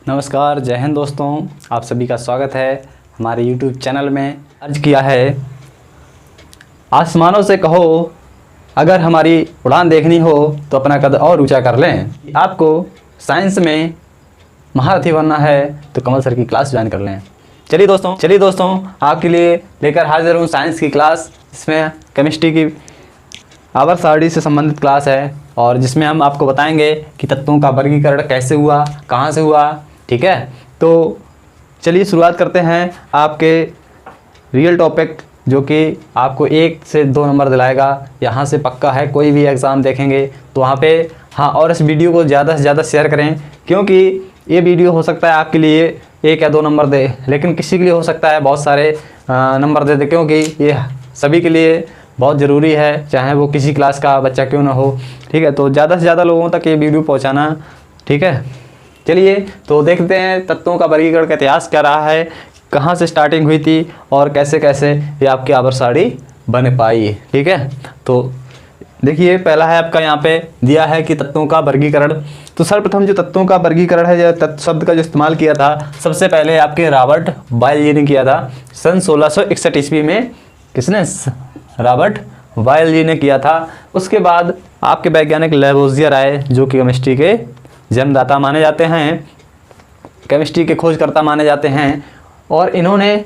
नमस्कार, जय हिंद दोस्तों। आप सभी का स्वागत है हमारे YouTube चैनल में। अर्ज किया है, आसमानों से कहो अगर हमारी उड़ान देखनी हो तो अपना कद और ऊंचा कर लें। आपको साइंस में महारथी बनना है तो कमल सर की क्लास ज्वाइन कर लें। चलिए दोस्तों आपके लिए लेकर हाजिर हूँ साइंस की क्लास। इसमें केमिस्ट्री की आवर्त सारणी से संबंधित क्लास है और जिसमें हम आपको बताएंगे कि तत्वों का वर्गीकरण कैसे हुआ, कहाँ से हुआ। ठीक है, तो चलिए शुरुआत करते हैं आपके रियल टॉपिक, जो कि आपको 1 से 2 नंबर दिलाएगा। यहाँ से पक्का है, कोई भी एग्ज़ाम देखेंगे तो वहाँ पे हाँ। और इस वीडियो को ज़्यादा से ज़्यादा शेयर करें, क्योंकि ये वीडियो हो सकता है आपके लिए 1 या 2 नंबर दे, लेकिन किसी के लिए हो सकता है बहुत सारे नंबर दे दे, क्योंकि ये सभी के लिए बहुत ज़रूरी है, चाहे वो किसी क्लास का बच्चा क्यों ना हो। ठीक है, तो ज़्यादा से ज़्यादा लोगों तक ये वीडियो पहुँचाना। ठीक है, चलिए तो देखते हैं तत्वों का वर्गीकरण का इतिहास क्या रहा है, कहाँ से स्टार्टिंग हुई थी और कैसे कैसे ये आपकी आवर्त सारणी बन पाई। ठीक है, तो देखिए पहला है आपका यहाँ पे दिया है कि तत्वों का वर्गीकरण। तो सर्वप्रथम जो तत्वों का वर्गीकरण है, जो तत्व शब्द का जो इस्तेमाल किया था सबसे पहले आपके रॉबर्ट बॉयल जी ने किया था सन 1661 ईस्वी में। किसने? रॉबर्ट बॉयल जी ने किया था। उसके बाद आपके वैज्ञानिक लेवोजियर आए, जो कि केमिस्ट्री के जन्मदाता माने जाते हैं, केमिस्ट्री के खोजकर्ता माने जाते हैं। और इन्होंने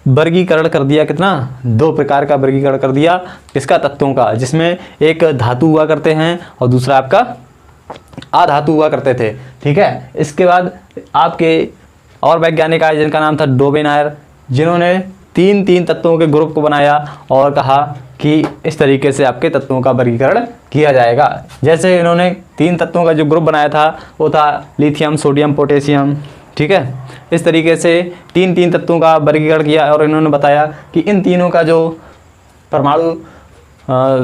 वर्गीकरण कर दिया कितना? 2 प्रकार का वर्गीकरण कर दिया। किसका? तत्वों का, जिसमें एक धातु हुआ करते हैं और दूसरा आपका अधातु हुआ करते थे। ठीक है, इसके बाद आपके और वैज्ञानिक आए जिनका नाम था डोबेनायर, जिन्होंने 3 तत्वों के ग्रुप को बनाया और कहा कि इस तरीके से आपके तत्वों का वर्गीकरण किया जाएगा। जैसे इन्होंने 3 तत्वों का जो ग्रुप बनाया था वो था लिथियम, सोडियम, पोटेशियम। ठीक है, इस तरीके से 3 तत्वों का वर्गीकरण किया और इन्होंने बताया कि इन तीनों का जो परमाणु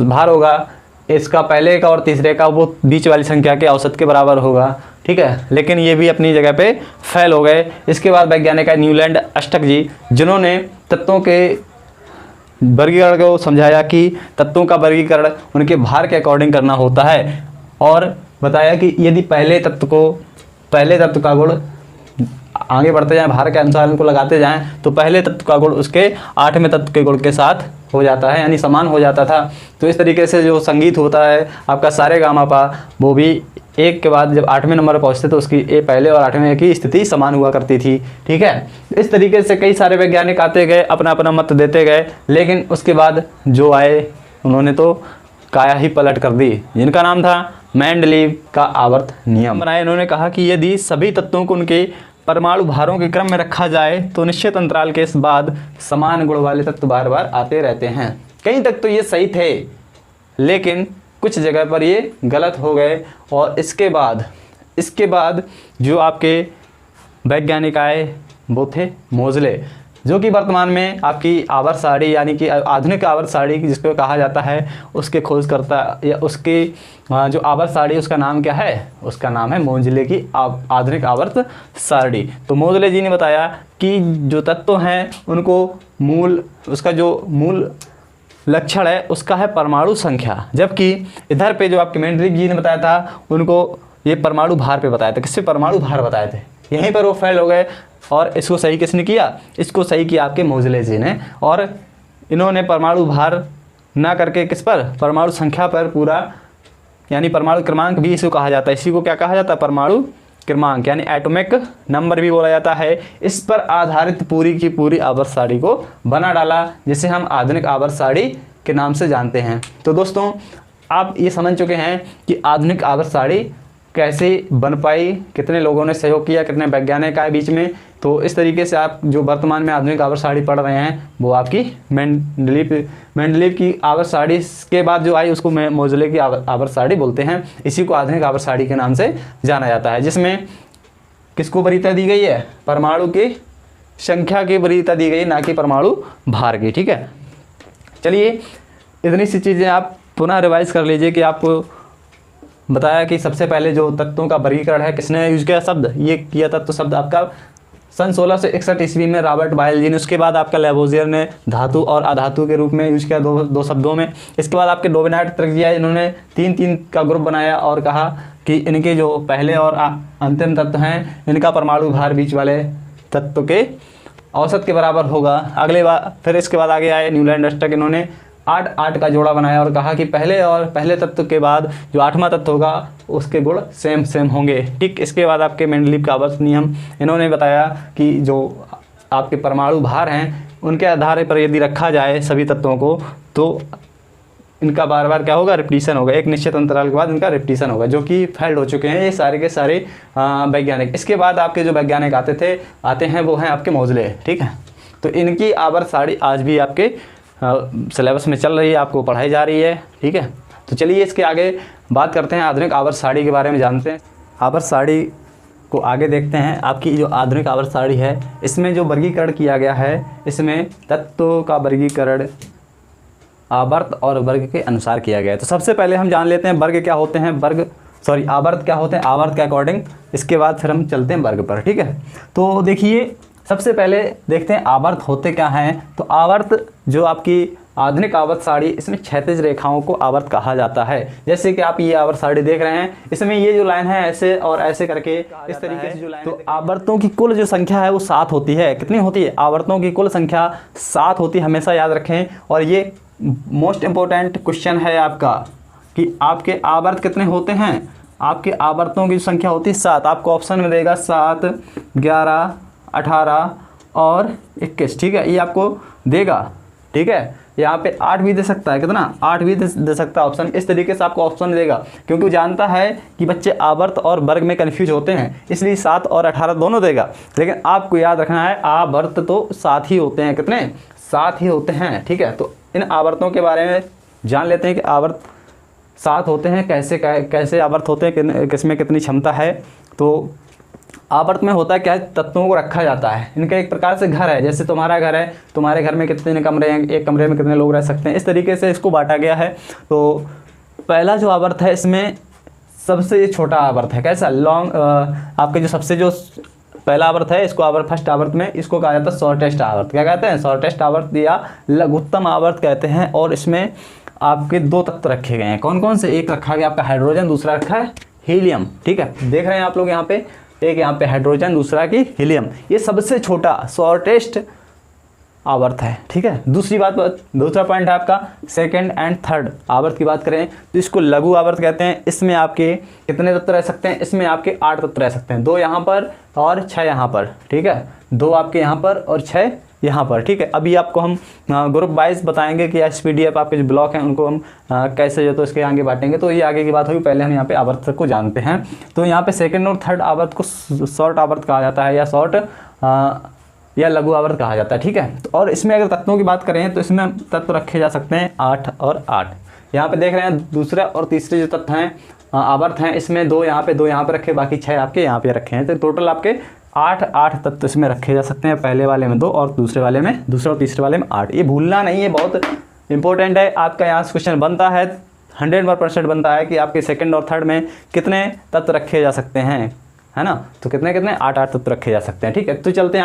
भार होगा, इसका पहले का और तीसरे का वो बीच वाली संख्या के औसत के बराबर होगा। ठीक है, लेकिन ये भी अपनी जगह पे फेल हो गए। इसके बाद वैज्ञानिक है न्यूलैंड अस्टक जी, जिन्होंने तत्वों के वर्गीकरण को समझाया कि तत्वों का वर्गीकरण उनके भार के अकॉर्डिंग करना होता है, और बताया कि यदि पहले तत्व का गुण आगे बढ़ते जाएं, भार के अनुसार उनको लगाते जाएं, तो पहले तत्व का गुण उसके 8वें तत्व के गुण के साथ हो जाता है, यानी समान हो जाता था। तो इस तरीके से जो संगीत होता है आपका सारे गामा पा, वो भी एक के बाद जब 8वें नंबर पर पहुँचते तो उसकी पहले और 8वें की स्थिति समान हुआ करती थी। ठीक है, इस तरीके से कई सारे वैज्ञानिक आते गए, अपना अपना मत देते गए, लेकिन उसके बाद जो आए उन्होंने तो काया ही पलट कर दी, जिनका नाम था मेंडलीव का आवर्त नियम बनाया। इन्होंने कहा कि यदि सभी तत्वों को उनके परमाणु भारों के क्रम में रखा जाए तो निश्चित अंतराल के बाद समान गुण वाले तत्व बार बार आते रहते हैं। कहीं तक तो ये सही थे, लेकिन कुछ जगह पर ये गलत हो गए। और इसके बाद जो आपके वैज्ञानिक आए वो थे मोज़ले, जो कि वर्तमान में आपकी आवर्त सारणी यानी कि आधुनिक आवर्त सारणी जिसको कहा जाता है, उसके खोजकर्ता या उसके जो आवर्त सारणी उसका नाम क्या है? उसका नाम है मोज़ले की आधुनिक आवर्त सारणी। तो मोज़ले जी ने बताया कि जो तत्व हैं उनको उसका जो मूल लक्षण है उसका है परमाणु संख्या, जबकि इधर पे जो आपके मेंडलीव जी ने बताया था उनको ये परमाणु भार पे बताया था। किससे? परमाणु भार बताए थे। यहीं पर वो फेल हो गए। और इसको सही किसने किया? इसको सही किया आपके मोज़ले जी ने। और इन्होंने परमाणु भार ना करके किस पर? परमाणु संख्या पर पूरा, यानी परमाणु क्रमांक भी इसको कहा जाता है। इसी को क्या कहा जाता है? परमाणु क्रमांक, यानी एटॉमिक नंबर भी बोला जाता है। इस पर आधारित पूरी की पूरी आवर्त सारणी को बना डाला, जिसे हम आधुनिक आवर्त सारणी के नाम से जानते हैं। तो दोस्तों आप ये समझ चुके हैं कि आधुनिक आवर्त सारणी कैसे बन पाई, कितने लोगों ने सहयोग किया, कितने वैज्ञानिक आए बीच में। तो इस तरीके से आप जो वर्तमान में आधुनिक आवर्त सारणी पढ़ रहे हैं वो आपकी मेंडलीव की आवर्त सारणी के बाद जो आई उसको मोज़ले की आवर्त सारणी बोलते हैं। इसी को आधुनिक आवर्त सारणी के नाम से जाना जाता है, जिसमें किसको वरीयता दी गई है? परमाणु की संख्या की वरीयता दी गई, ना कि परमाणु भार की। ठीक है, चलिए इतनी सी चीज़ें आप पुनः रिवाइज कर लीजिए कि आपको बताया कि सबसे पहले जो तत्वों का वर्गीकरण है किसने यूज किया शब्द? ये किया तत्व शब्द आपका सन 1661 ईस्वी में रॉबर्ट बायल जी ने, उसके बाद आपका लेवोजियर ने धातु और अधातु के रूप में यूज किया दो शब्दों में। इसके बाद आपके डोवेनाइट तरजिया, इन्होंने 3-3 का ग्रुप बनाया और कहा कि इनके जो पहले और अंतिम तत्व हैं इनका परमाणु भार बीच वाले तत्व के औसत के बराबर होगा। अगले बार फिर इसके बाद आगे आए न्यूलैंड स्टक, इन्होंने 8-8 का जोड़ा बनाया और कहा कि पहले तत्व के बाद जो 8वां तत्व होगा उसके गुण सेम होंगे। ठीक, इसके बाद आपके मेंडलीव का आवर्त नियम, इन्होंने बताया कि जो आपके परमाणु भार हैं उनके आधार पर यदि रखा जाए सभी तत्वों को तो इनका बार बार क्या होगा, रिपीटिशन होगा, एक निश्चित अंतराल के बाद इनका रिपीटिशन होगा, जो कि फेल्ड हो चुके हैं ये सारे के सारे वैज्ञानिक। इसके बाद आपके जो वैज्ञानिक आते हैं वो हैं आपके मोजले। ठीक है, तो इनकी आवर्त सारणी आज भी आपके सिलेबस में चल रही है, आपको पढ़ाई जा रही है। ठीक है, तो चलिए इसके आगे बात करते हैं, आधुनिक आवर्त सारणी के बारे में जानते हैं। आवर्त सारणी को आगे देखते हैं। आपकी जो आधुनिक आवर्त सारणी है इसमें जो वर्गीकरण किया गया है, इसमें तत्वों का वर्गीकरण आवर्त और वर्ग के अनुसार किया गया है। तो सबसे पहले हम जान लेते हैं वर्ग क्या होते हैं, आवर्त क्या होते हैं, आवर्त के अकॉर्डिंग। इसके बाद फिर हम चलते हैं वर्ग पर। ठीक है, तो देखिए सबसे पहले देखते हैं आवर्त होते क्या हैं। तो आवर्त जो आपकी आधुनिक आवर्त सारणी, इसमें क्षैतिज रेखाओं को आवर्त कहा जाता है। जैसे कि आप ये आवर्त सारणी देख रहे हैं, इसमें ये जो लाइन है ऐसे और ऐसे करके इस तरीके से जो लाइन, तो आवर्तों की कुल जो संख्या है वो 7 होती है। कितनी होती है? आवर्तों की कुल संख्या 7 होती है, हमेशा याद रखें। और ये मोस्ट इम्पोर्टेंट क्वेश्चन है आपका कि आपके आवर्त कितने होते हैं। आपके आवर्तों की संख्या होती है 7। आपको ऑप्शन में देगा 7, 11, 18 और 21। ठीक है, ये आपको देगा। ठीक है, यहाँ पे 8 भी दे सकता है, कितना 8 भी दे सकता है ऑप्शन। इस तरीके से आपको ऑप्शन देगा, क्योंकि वो जानता है कि बच्चे आवर्त और वर्ग में कन्फ्यूज होते हैं, इसलिए 7 और 18 दोनों देगा। लेकिन आपको याद रखना है आवर्त तो 7 ही होते हैं। कितने? 7 ही होते हैं। ठीक है, तो इन आवर्तों के बारे में जान लेते हैं कि आवर्त 7 होते हैं, कैसे आवर्त होते हैं, किसमें कितनी क्षमता है। तो आवर्त में होता है क्या है, तत्वों को रखा जाता है। इनका एक प्रकार से घर है, जैसे तुम्हारा घर है, तुम्हारे घर में कितने कमरे हैं, एक कमरे में कितने लोग रह सकते हैं, इस तरीके से इसको बांटा गया है। तो पहला जो आवर्त है इसमें सबसे छोटा आवर्त है। कैसा? लॉन्ग, आपके जो सबसे जो पहला आवर्त है इसको फर्स्ट आवर्त में इसको कहा जाता है शॉर्टेस्ट आवर्त। क्या कहते हैं? शॉर्टेस्ट आवर्त या लघुत्तम आवर्त कहते हैं। और इसमें आपके 2 तत्व रखे गए हैं। कौन कौन से? एक रखा गया आपका हाइड्रोजन, दूसरा रखा है हीलियम। ठीक है, देख रहे हैं आप लोग यहाँ पे, एक यहाँ पे हाइड्रोजन, दूसरा की हीलियम। ये सबसे छोटा शॉर्टेस्ट आवर्त है। ठीक है, दूसरा पॉइंट है आपका सेकंड एंड थर्ड आवर्त की बात करें तो इसको लघु आवर्त कहते हैं। इसमें आपके कितने तत्व रह सकते हैं? इसमें आपके 8 तत्व रह सकते हैं, 2 यहाँ पर और 6 यहाँ पर। ठीक है, 2 आपके यहाँ पर और 6 यहाँ पर। ठीक है, अभी आपको हम ग्रुप वाइज बताएंगे कि एसपीडीएफ आपके जो ब्लॉक हैं उनको हम कैसे जो तो इसके आगे बांटेंगे, तो ये आगे की बात होगी। पहले हम यहाँ पे आवर्त को जानते हैं। तो यहाँ पे सेकंड और थर्ड आवर्त को शॉर्ट आवर्त कहा जाता है, या शॉर्ट या लघु आवर्त कहा जाता है। ठीक है, तो और इसमें अगर तत्वों की बात करें तो इसमें तत्व रखे जा सकते हैं 8 और 8। यहाँ पे देख रहे हैं दूसरा और तीसरे जो तत्व हैं आवर्त हैं, इसमें 2 यहाँ पे 2 यहाँ पे रखे, बाकी 6 आपके यहाँ पे रखे हैं। तो टोटल आपके 8 तत्व इसमें रखे जा सकते हैं। पहले वाले में 2 और दूसरे और तीसरे वाले में 8। ये भूलना नहीं है, बहुत इंपॉर्टेंट है। आपका यहाँ से क्वेश्चन बनता है, 100% बनता है कि आपके सेकंड और थर्ड में कितने तत्व रखे जा सकते हैं, है ना। तो कितने 8 तत्व रखे जा सकते हैं। ठीक है, तो चलते हैं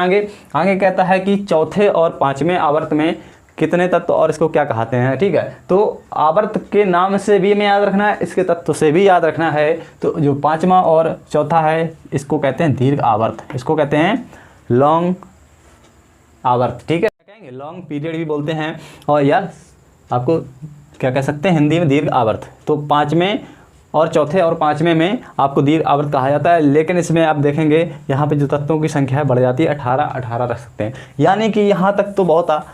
आगे कहता है कि चौथे और 5वें आवर्त में कितने तत्व और इसको क्या कहते हैं। ठीक है, तो आवर्त के नाम से भी हमें याद रखना है, इसके तत्व से भी याद रखना है। तो जो 5वां और चौथा है इसको कहते हैं दीर्घ आवर्त, इसको कहते हैं लॉन्ग आवर्त। ठीक है, कहेंगे लॉन्ग पीरियड भी बोलते हैं, और या आपको क्या कह सकते हैं हिंदी में दीर्घ आवर्त। तो 5वें और चौथे और 5वें में आपको दीर्घ आवर्त कहा जाता है। लेकिन इसमें आप देखेंगे यहाँ पे जो तत्वों की संख्या है बढ़ जाती है, 18 रख सकते हैं। यानी कि यहाँ तक तो बहुत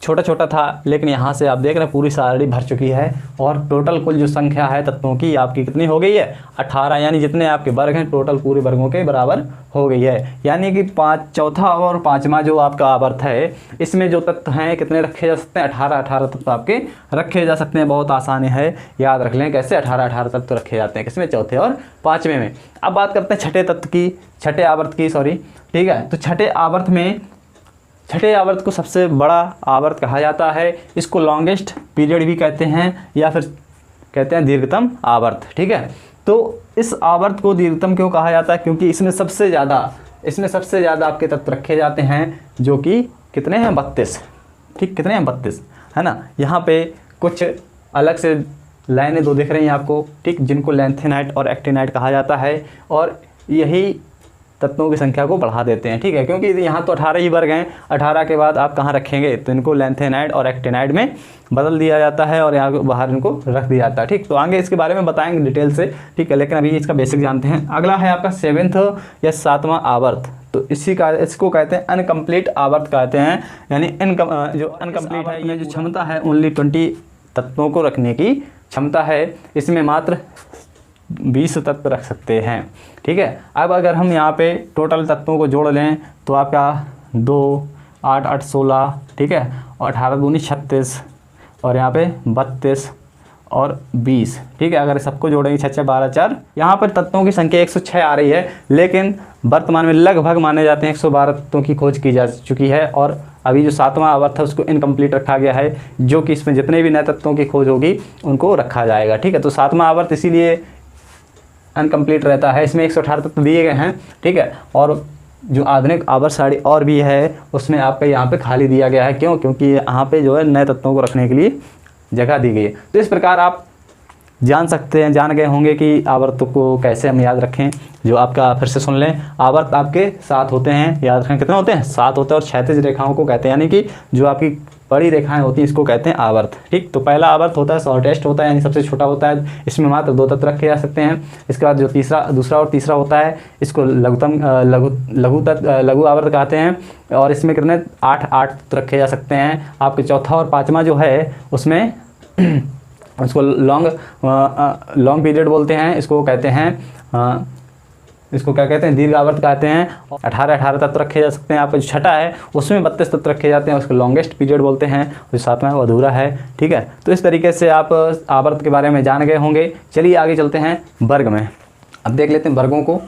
छोटा था, लेकिन यहाँ से आप देख रहे हैं पूरी सारणी भर चुकी है। और टोटल कुल जो संख्या है तत्वों की आपकी कितनी हो गई है? 18। यानी जितने आपके वर्ग हैं टोटल पूरे वर्गों के बराबर हो गई है। यानी कि चौथा और 5वां जो आपका आवर्त है इसमें जो तत्व हैं कितने रखे जा सकते हैं? 18 तत्व आपके रखे जा सकते हैं। बहुत आसानी है, याद रख लें कैसे 18 तत्व रखे जाते हैं, किसमें? चौथे और 5वें में। अब बात करते हैं छठे आवर्त की। ठीक है, तो छठे आवर्त को सबसे बड़ा आवर्त कहा जाता है। इसको लॉन्गेस्ट पीरियड भी कहते हैं, या फिर कहते हैं दीर्घतम आवर्त। ठीक है, तो इस आवर्त को दीर्घतम क्यों कहा जाता है? क्योंकि इसमें सबसे ज़्यादा इसमें सबसे ज़्यादा आपके तत्व रखे जाते हैं जो कि कितने हैं 32, ठीक, कितने हैं 32, है ना। यहाँ पे कुछ अलग से लाइनें दो दिख रही हैं आपको, ठीक, जिनको लैंथेनाइट और एक्टिनाइट कहा जाता है, और यही तत्वों की संख्या को बढ़ा देते हैं, ठीक है, क्योंकि यहाँ तो 18 ही वर्ग हैं, 18 के बाद आप कहाँ रखेंगे, तो इनको लैंथेनाइट और एक्टिनाइट में बदल दिया जाता है और यहाँ बाहर इनको रख दिया जाता है, ठीक। तो आगे इसके बारे में बताएंगे डिटेल से, ठीक है, लेकिन अभी इसका बेसिक जानते हैं। अगला है आपका 7th या 7वां आवर्त, तो इसको कहते हैं अनकम्प्लीट आवर्त कहते हैं, यानी जो अनकम्प्लीट है, ये जो क्षमता है ओनली 20 तत्वों को रखने की क्षमता है, इसमें मात्र 20 तत्व रख सकते हैं, ठीक है। अब अगर हम यहाँ पे टोटल तत्वों को जोड़ लें तो आपका 2, 8, 8, 16, ठीक है, और 18 दूनी 36, और यहाँ पे 32 और 20, ठीक है। अगर सबको जोड़ेंगे 6, 6, 12, 4, यहाँ पर तत्वों की संख्या 106 आ रही है, लेकिन वर्तमान में लगभग माने जाते हैं 112 तत्वों की खोज की जा चुकी है, और अभी जो 7वां आवर्त है उसको इनकम्प्लीट रखा गया है, जो कि इसमें जितने भी नए तत्वों की खोज होगी उनको रखा जाएगा, ठीक है। तो 7वां आवर्त इसीलिए अनकम्प्लीट रहता है, इसमें 118 तत्व दिए गए हैं, ठीक है। और जो आधुनिक आवर्त सारणी और भी है उसमें आपका यहाँ पे खाली दिया गया है, क्यों, क्योंकि यहाँ पे जो है नए तत्वों को रखने के लिए जगह दी गई है। तो इस प्रकार आप जान गए होंगे कि आवर्त को कैसे हम याद रखें। जो आपका फिर से सुन लें, आवर्त आपके 7 होते हैं, याद रखें कितने होते हैं, 7 होते हैं, और क्षैतिज रेखाओं को कहते हैं, यानी कि जो आपकी बड़ी रेखाएं होती हैं इसको कहते हैं आवर्त, ठीक। तो पहला आवर्त होता है शॉर्टेस्ट होता है, यानी सबसे छोटा होता है, इसमें मात्र 2 तत्व रखे जा सकते हैं। इसके बाद जो दूसरा और तीसरा होता है इसको लघु आवर्त कहते हैं, और इसमें कितने 8 तत्व रखे जा सकते हैं। आपके चौथा और 5वां जो है उसमें उसको लॉन्ग पीरियड बोलते हैं, इसको कहते हैं इसको क्या कहते हैं, दीर्घ आवर्त कहते हैं। 18 तत्व रखे जा सकते हैं। आपका जो छठा है उसमें 32 तत्व रखे जाते हैं, उसको लॉन्गेस्ट पीरियड बोलते हैं। जो 7वां वो अधूरा है, ठीक है। तो इस तरीके से आप आवर्त के बारे में जान गए होंगे। चलिए आगे चलते हैं वर्ग में, अब देख लेते हैं वर्गों को,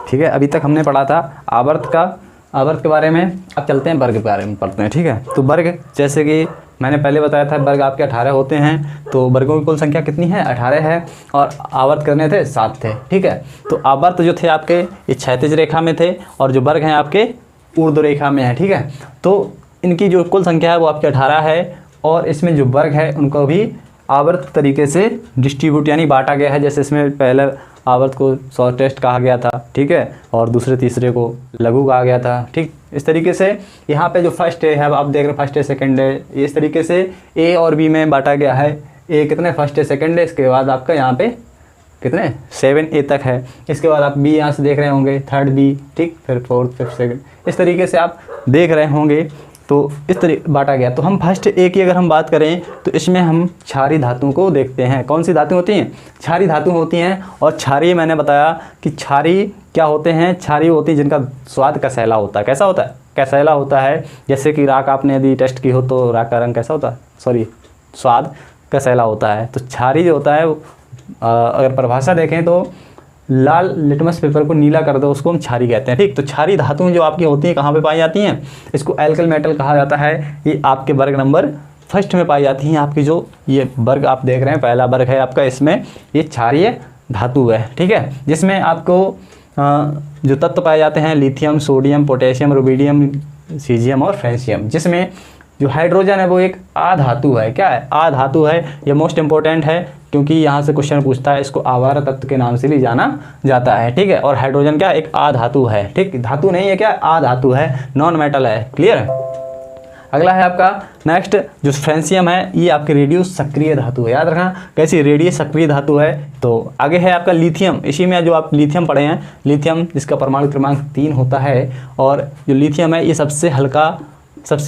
ठीक है। अभी तक हमने पढ़ा था आवर्त के बारे में, अब चलते हैं वर्ग के बारे में पढ़ते हैं, ठीक है। तो वर्ग, जैसे कि मैंने पहले बताया था, वर्ग आपके 18 होते हैं, तो वर्गों की कुल संख्या कितनी है, 18 है, और आवर्त करने थे 7 थे, ठीक है। तो आवर्त जो थे आपके ये क्षैतिज रेखा में थे, और जो वर्ग हैं आपके ऊर्ध्व रेखा में है, ठीक है। तो इनकी जो कुल संख्या है वो आपके 18 है, और इसमें जो वर्ग है उनको भी आवर्त तरीके से डिस्ट्रीब्यूट यानी बांटा गया है। जैसे इसमें पहले आवर्त को शॉर्टेस्ट कहा गया था, ठीक है, और दूसरे तीसरे को लघु कहा गया था, ठीक। इस तरीके से यहाँ पे जो फर्स्ट है, आप देख रहे हैं फर्स्ट है सेकंड है, इस तरीके से ए और बी में बांटा गया है। ए कितने फर्स्ट है सेकंड है, इसके बाद आपका यहाँ पे कितने 7A तक है। इसके बाद आप बी यहाँ से देख रहे होंगे, थर्ड बी, ठीक, फिर फोर्थ, फिफ्थ, सेकंड, इस तरीके से आप देख रहे होंगे। तो इस तरीके बांटा गया। तो हम फर्स्ट ए की अगर हम बात करें तो इसमें हम क्षारीय धातुओं को देखते हैं। कौन सी धातु होती हैं, क्षारीय धातु होती हैं। और क्षारीय मैंने बताया कि क्षारीय क्या होते हैं, क्षारीय होती हैं जिनका स्वाद कसैला होता है। कैसा होता है, कसैला होता है। जैसे कि राख आपने यदि टेस्ट की हो तो राख का रंग कैसा होता है, सॉरी स्वाद कसैला होता है। तो क्षारीय जो होता है अगर परिभाषा देखें तो लाल लिटमस पेपर को नीला कर दो, उसको हम क्षारीय कहते हैं, ठीक। तो क्षारीय धातुएं जो आपकी होती हैं कहाँ पे पाई जाती हैं, इसको एल्कल मेटल कहा जाता है। ये आपके वर्ग नंबर फर्स्ट में पाई जाती हैं। आपकी जो ये वर्ग आप देख रहे हैं, पहला वर्ग है आपका, इसमें ये क्षारीय धातु है, ठीक है। जिसमें आपको जो तत्व पाए जाते हैं lithium, sodium, potassium, rubidium, caesium और फ्रेंशियम। जिसमें जो हाइड्रोजन है वो एक आधातु है। क्या है, आधातु है। ये मोस्ट इंपॉर्टेंट है क्योंकि यहाँ से क्वेश्चन पूछता है। इसको आवारा तत्व के नाम से भी जाना जाता है, ठीक है। और हाइड्रोजन क्या एक आधातु है, ठीक, धातु नहीं है, क्या आधातु है, नॉन मेटल है। क्लियर है। अगला है आपका नेक्स्ट जो फ्रेंशियम है, ये आपकी रेडियो सक्रिय धातु है। याद रखना कैसी रेडियो सक्रिय धातु है। तो आगे है आपका लिथियम। इसी में जो आप लिथियम पढ़े हैं, लिथियम जिसका परमाणु क्रमांक 3 होता है। और जो लिथियम है ये सबसे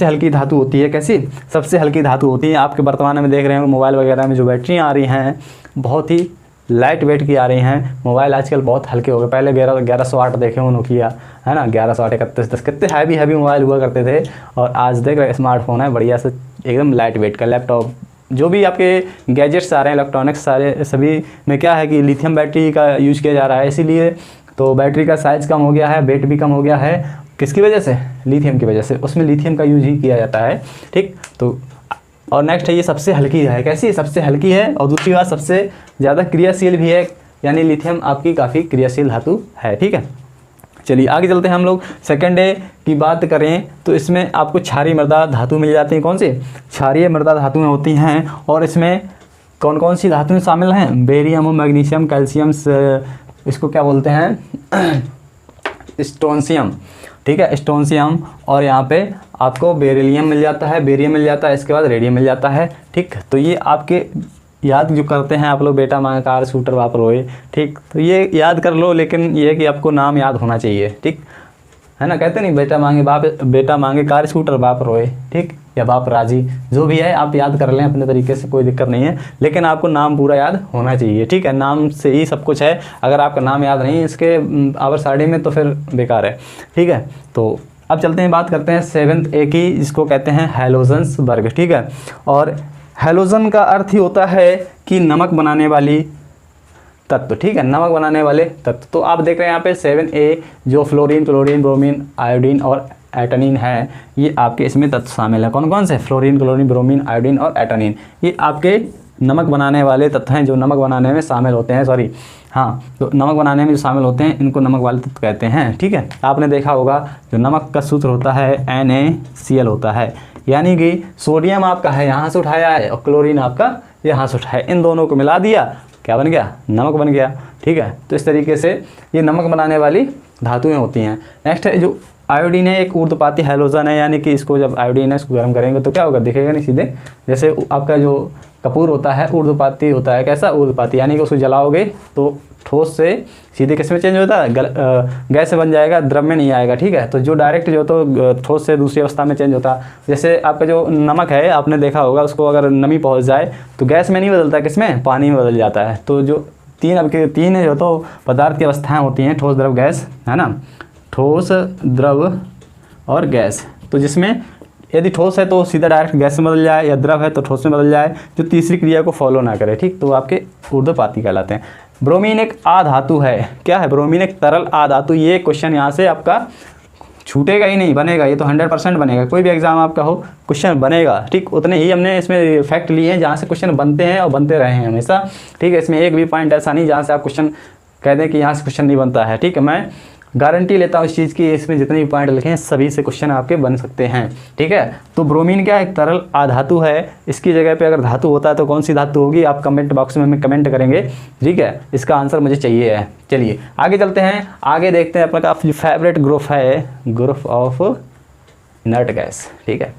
हल्की धातु होती है। कैसी, सबसे हल्की धातु होती है। आपके वर्तमान में देख रहे हैं मोबाइल वगैरह में जो बैटरियाँ आ रही हैं बहुत ही लाइट वेट की आ रही हैं। मोबाइल आजकल बहुत हल्के हो गए। पहले 1108 देखे हो नोकिया, है ना, 1108, 3110 कितने हैवी मोबाइल हुआ करते थे। और आज देख रहे स्मार्टफोन है बढ़िया से एकदम लाइट वेट का। लैपटॉप जो भी आपके गैजेट्स आ रहे हैं, इलेक्ट्रॉनिक्स सारे सभी में क्या है कि लिथियम बैटरी का यूज़ किया जा रहा है। इसीलिए तो बैटरी का साइज़ कम हो गया है, वेट भी कम हो गया है। किसकी वजह से, लिथियम की वजह से। उसमें लिथियम का यूज ही किया जाता है, ठीक। तो और नेक्स्ट है ये सबसे हल्की है। कैसी, सबसे हल्की है। और दूसरी बात सबसे ज़्यादा क्रियाशील भी है, यानी लिथियम आपकी काफ़ी क्रियाशील धातु है, ठीक है। चलिए आगे चलते हैं हम लोग। सेकंड डे की बात करें तो इसमें आपको क्षारीय मृदा धातु मिल जाती हैं। कौन सी क्षारीय मृदा धातुएं होती हैं, और इसमें कौन कौन सी धातुएं शामिल हैं? बेरियम और मैग्नीशियम, कैल्शियम, इसको क्या बोलते हैं, स्ट्रोंशियम, ठीक है, स्ट्रोंशियम। और यहाँ पे आपको बेरिलियम मिल जाता है, बेरियम मिल जाता है, इसके बाद रेडियम मिल जाता है। ठीक, तो ये आपके याद जो करते हैं आप लोग, बेटा मांगे कार शूटर बाप रोए, ठीक, तो ये याद कर लो, लेकिन ये है कि आपको नाम याद होना चाहिए, ठीक है ना। कहते नहीं बेटा मांगे कार स्कूटर बाप रोए, ठीक, या बाप राजी, जो भी है आप याद कर लें अपने तरीके से, कोई दिक्कत नहीं है, लेकिन आपको नाम पूरा याद होना चाहिए, ठीक है। नाम से ही सब कुछ है, अगर आपका नाम याद नहीं इसके आवर साड़ी में तो फिर बेकार है, ठीक है। तो अब चलते हैं, बात करते हैं 7th A की, जिसको कहते हैं हैलोजन्स वर्ग, ठीक है। और हैलोजन का अर्थ ही होता है कि नमक बनाने वाली तत्व, ठीक है, नमक बनाने वाले तत्व। तो आप देख रहे हैं यहाँ पे 7A जो फ्लोरीन, क्लोरीन, ब्रोमीन, आयोडीन और एटनीन है, ये आपके इसमें तत्व शामिल है। कौन कौन से? फ्लोरीन, क्लोरीन, ब्रोमीन, आयोडीन और एटनीन, ये आपके नमक बनाने वाले तत्व हैं जो नमक बनाने में शामिल होते हैं। सॉरी, हाँ, तो नमक बनाने में जो शामिल होते हैं इनको नमक वाले तत्व कहते हैं, ठीक है। आपने देखा होगा जो नमक का सूत्र होता है NaCl होता है, यानी कि सोडियम आपका है यहाँ से उठाया है और क्लोरीन आपका यहाँ से उठाया, इन दोनों को मिला दिया, क्या बन गया? नमक बन गया, ठीक है। तो इस तरीके से ये नमक बनाने वाली धातुएं होती हैं। नेक्स्ट है जो आयोडीन है, एक ऊर्ध्वपाती हैलोजन है, यानी कि इसको जब आयोडीन है इसको गर्म करेंगे तो क्या होगा? दिखेगा नहीं सीधे, जैसे आपका जो कपूर होता है ऊर्ध्वपाती होता है। कैसा? ऊर्ध्वपाती, यानी कि उसको जलाओगे तो ठोस से सीधे किस में चेंज होता है? गैस से बन जाएगा, द्रव में नहीं आएगा, ठीक है। तो जो डायरेक्ट जो तो ठोस से दूसरी अवस्था में चेंज होता है। जैसे आपका जो नमक है आपने देखा होगा, उसको अगर नमी पहुंच जाए तो गैस में नहीं बदलता, किसमें? पानी में बदल जाता है। तो जो तीन जो तो पदार्थ की अवस्थाएँ होती हैं, ठोस, द्रव, गैस, है ना, ठोस, द्रव और गैस। तो जिसमें यदि ठोस है तो सीधा डायरेक्ट गैस में बदल जाए, या द्रव है तो ठोस में बदल जाए, जो तीसरी क्रिया को फॉलो ना करे, ठीक, तो आपके ऊर्ध्वपाती कहलाते हैं। ब्रोमीन एक आधातु है। क्या है? ब्रोमीन एक तरल आधातु। ये क्वेश्चन यहाँ से आपका छूटेगा ही नहीं, बनेगा, ये तो 100% बनेगा, कोई भी एग्जाम आपका हो क्वेश्चन बनेगा, ठीक। उतने ही हमने इसमें फैक्ट लिए हैं जहाँ से क्वेश्चन बनते हैं और बनते रहे हैं हमेशा, ठीक है। इसमें एक भी पॉइंट ऐसा नहीं जहाँ से आप क्वेश्चन कह दें कि यहाँ से क्वेश्चन नहीं बनता है, ठीक है। मैं गारंटी लेता हूँ इस चीज़ की, इसमें जितने भी पॉइंट लिखे हैं सभी से क्वेश्चन आपके बन सकते हैं, ठीक है। तो ब्रोमीन क्या? एक तरल आधातु है। इसकी जगह पे अगर धातु होता है तो कौन सी धातु होगी? आप कमेंट बॉक्स में हमें कमेंट करेंगे, ठीक है। इसका आंसर मुझे चाहिए है। चलिए आगे चलते हैं, आगे देखते हैं अपना जो फेवरेट ग्रुप है, ग्रुप ऑफ इनर्ट गैस, ठीक है।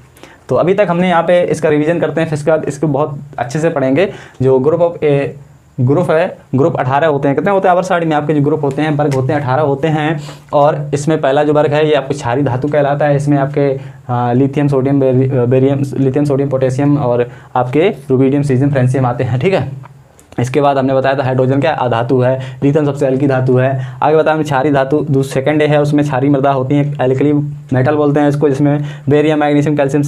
तो अभी तक हमने यहाँ पे इसका रिविजन करते हैं, फिर इसके बाद इसको बहुत अच्छे से पढ़ेंगे। जो ग्रुप है, ग्रुप 18 होते हैं, कितने होते हैं आवर साइड में? आपके जो ग्रुप होते हैं, वर्ग होते हैं, 18 होते हैं। और इसमें पहला जो वर्ग है ये आपको क्षारीय धातु कहलाता है। इसमें आपके lithium, sodium, barium, lithium, sodium, potassium और आपके रुबिडियम, सीजियम, फ्रेंसियम आते हैं, ठीक है। इसके बाद हमने बताया था हाइड्रोजन क्या आधातु है, लिथियम सबसे हल्की धातु है। आगे बताया हमने क्षारीय धातु, सेकंड है, उसमें क्षारीय मृदा होती है, एल्कली मेटल बोलते हैं इसको, जिसमें बेरियम, मैग्नीशियम, कैल्शियम,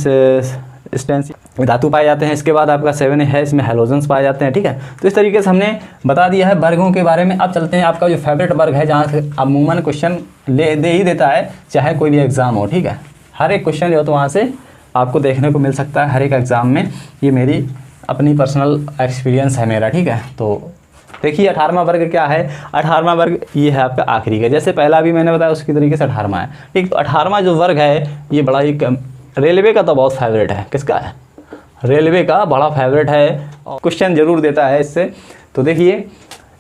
स्टेंस धातु पाए जाते हैं। इसके बाद आपका 7 है, इसमें हैलोजन्स पाए जाते हैं, ठीक है। तो इस तरीके से हमने बता दिया है वर्गों के बारे में। अब चलते हैं आपका जो फेवरेट वर्ग है, जहाँ से अमूमन क्वेश्चन दे ही देता है, चाहे कोई भी एग्जाम हो, ठीक है। हर एक क्वेश्चन जो तो वहाँ से आपको देखने को मिल सकता है हर एक एग्जाम में। ये मेरी अपनी पर्सनल एक्सपीरियंस है मेरा, ठीक है। तो देखिए 18वां वर्ग क्या है? 18वां वर्ग ये है आपका आखिरी का, जैसे पहला भी मैंने बताया उसकी तरीके से 18वां है, ठीक। तो 18वां जो वर्ग है ये बड़ा ही रेलवे का तो बहुत फेवरेट है। किसका है? रेलवे का बड़ा फेवरेट है, और क्वेश्चन जरूर देता है इससे। तो देखिए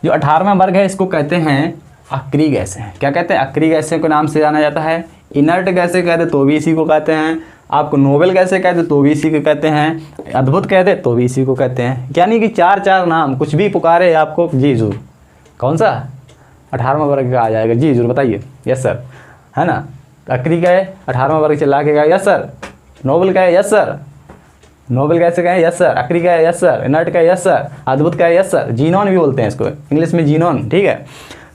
जो 18वां वर्ग है इसको कहते हैं अक्रिय गैसें। क्या कहते हैं? अक्रिय गैसें के नाम से जाना जाता है। इनर्ट गैसें कहते तो भी इसी को कहते हैं। आपको नोबेल गैसें कहते तो भी इसी को कहते हैं। अद्भुत कहते तो भी इसी को कहते हैं। यानी कि 4 नाम कुछ भी पुकारे आपको, जी जरूर। कौन सा? 18वां वर्ग का आ जाएगा, जी जरूर बताइए। यस सर, है ना। अक्रिय का है, 18वां वर्ग चला के गया, यस सर। नोबेल का है, यस सर। नोबेल गैस का है, यस सर। अक्रिय का है, यस सर। इनर्ट का है, यस सर। अद्भुत का है, यस सर। जीनोन भी बोलते हैं इसको, इंग्लिश में जीनोन, ठीक है।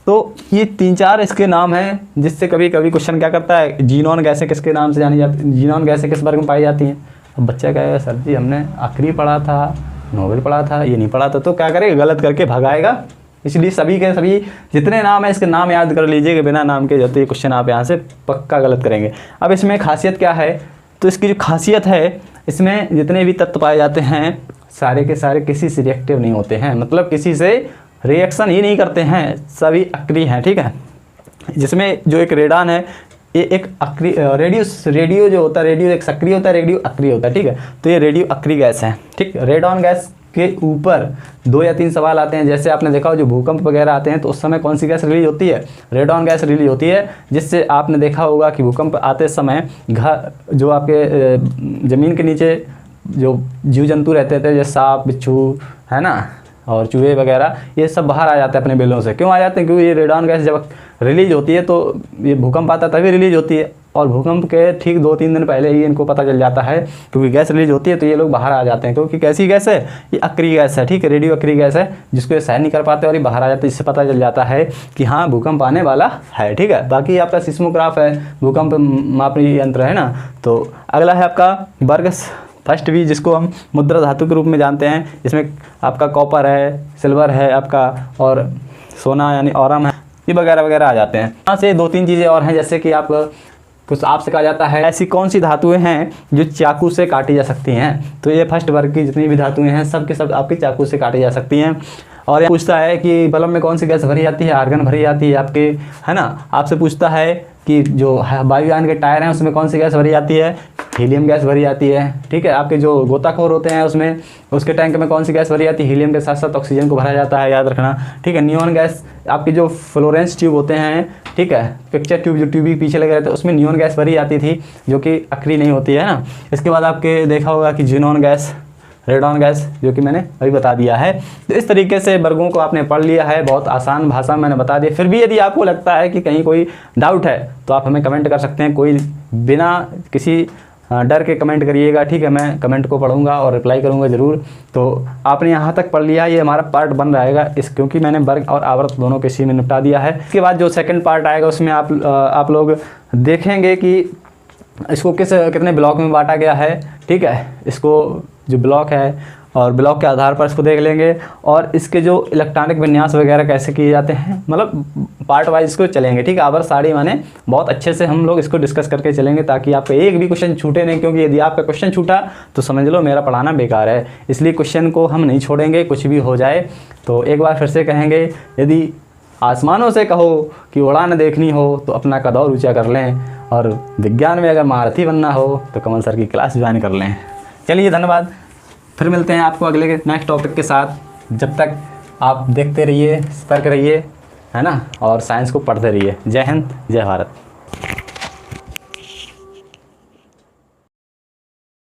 तो ये 3-4 इसके नाम हैं, जिससे कभी कभी क्वेश्चन क्या करता है, जीनोन गैसें किसके नाम से जानी जाती हैं, जीनोन गैसें किस वर्ग में पाई जाती हैं। अब बच्चा कहेगा सर जी हमने अक्रिय पढ़ा था, नोबेल पढ़ा था, ये नहीं पढ़ा था, तो क्या करेगा? गलत करके भगाएगा। इसलिए सभी के सभी जितने नाम है इसके नाम याद कर लीजिए कि बिना नाम के जाते ये क्वेश्चन आप यहाँ से पक्का गलत करेंगे। अब इसमें खासियत क्या है? तो इसकी जो खासियत है, इसमें जितने भी तत्व पाए जाते हैं सारे के सारे किसी से रिएक्टिव नहीं होते हैं, मतलब किसी से रिएक्शन ही नहीं करते हैं, सभी अक्रिय हैं, ठीक है। जिसमें जो एक रेडान है ये एक रेडियो जो होता है, रेडियो एक सक्रिय होता है, रेडियो अक्रिय होता है, ठीक है। तो ये रेडियो अक्रिय गैस है, ठीक। रेडॉन गैस के ऊपर 2 या 3 सवाल आते हैं। जैसे आपने देखा हो जो भूकंप वगैरह आते हैं तो उस समय कौन सी गैस रिलीज होती है? रेडॉन गैस रिलीज होती है, जिससे आपने देखा होगा कि भूकंप आते समय घर जो आपके ज़मीन के नीचे जो जीव जंतु रहते थे जैसे सांप, बिच्छू, है ना, और चूहे वगैरह, ये सब बाहर आ जाते हैं अपने बिलों से। क्यों आ जाते हैं? क्योंकि ये रेडॉन गैस जब रिलीज होती है तो ये भूकंप आता तभी रिलीज होती है, और भूकंप के ठीक 2-3 दिन पहले ही इनको पता चल जाता है। क्योंकि गैस रिलीज होती है तो ये लोग बाहर आ जाते हैं। क्योंकि कैसी गैस है? ये अक्रिय गैस है, ठीक है, रेडियो अक्रिय गैस है, जिसको ये सहन नहीं कर पाते और ये बाहर आ जाते हैं। इससे पता चल जाता है कि हाँ भूकंप आने वाला है, ठीक है। बाकी आपका सिस्मोग्राफ है, भूकंप मापनी यंत्र है ना। तो अगला है आपका वर्ग फर्स्ट भी, जिसको हम मुद्रा धातु के रूप में जानते हैं। इसमें आपका कॉपर है, सिल्वर है आपका, और सोना यानी औरम है, ये वगैरह वगैरह आ जाते हैं। यहाँ से 2-3 चीज़ें और हैं, जैसे कि आप कुछ आपसे कहा जाता है ऐसी कौन सी धातुएं हैं जो चाकू से काटी जा सकती हैं। तो ये फर्स्ट वर्ग की जितनी भी धातुएं हैं सब के सब आपकी चाकू से काटी जा सकती हैं। और पूछता है कि बल्ब में कौन सी गैस भरी जाती है? आर्गन भरी जाती है आपके, है ना। आपसे पूछता है कि जो वायुयान के टायर हैं उसमें कौन सी गैस भरी जाती है? हीलियम गैस भरी जाती है, ठीक है। आपके जो गोताखोर होते हैं उसमें उसके टैंक में कौन सी गैस भरी जाती है? हीलियम के साथ साथ ऑक्सीजन को भरा जाता है, याद रखना, ठीक है। नियॉन गैस, आपके जो फ्लोरेंस ट्यूब होते हैं, ठीक है, पिक्चर ट्यूब जो ट्यूब पीछे लगे रहते हैं उसमें नियॉन गैस भरी जाती थी, जो कि अक्रिय नहीं होती है ना। इसके बाद आपके देखा होगा कि ज़ीनॉन गैस, रेडॉन गैस, जो कि मैंने अभी बता दिया है। तो इस तरीके से वर्गों को आपने पढ़ लिया है, बहुत आसान भाषा में मैंने बता दिया। फिर भी यदि आपको लगता है कि कहीं कोई डाउट है तो आप हमें कमेंट कर सकते हैं, कोई बिना किसी डर के कमेंट करिएगा, ठीक है। मैं कमेंट को पढ़ूंगा और रिप्लाई करूंगा ज़रूर। तो आपने यहाँ तक पढ़ लिया, ये हमारा पार्ट 1 रहेगा क्योंकि मैंने वर्ग और आवर्त दोनों के इसी में निपटा दिया है। इसके बाद जो सेकंड पार्ट आएगा उसमें आप लोग देखेंगे कि इसको कितने ब्लॉक में बांटा गया है, ठीक है। इसको जो ब्लॉक है और ब्लॉक के आधार पर इसको देख लेंगे, और इसके जो इलेक्ट्रॉनिक विन्यास वगैरह कैसे किए जाते हैं, मतलब पार्ट वाइज इसको चलेंगे, ठीक है। आवर साड़ी माने बहुत अच्छे से हम लोग इसको डिस्कस करके चलेंगे, ताकि आपका एक भी क्वेश्चन छूटे नहीं। क्योंकि यदि आपका क्वेश्चन छूटा तो समझ लो मेरा पढ़ाना बेकार है, इसलिए क्वेश्चन को हम नहीं छोड़ेंगे, कुछ भी हो जाए। तो एक बार फिर से कहेंगे, यदि आसमानों से कहो कि उड़ान देखनी हो तो अपना कद और ऊँचा कर लें, और विज्ञान में अगर महारथी बनना हो तो कमल सर की क्लास ज्वाइन कर लें। चलिए, धन्यवाद। फिर मिलते हैं आपको अगले नेक्स्ट टॉपिक के साथ। जब तक आप देखते रहिए, सतर्क रहिए, है ना, और साइंस को पढ़ते रहिए। जय हिंद, जय भारत।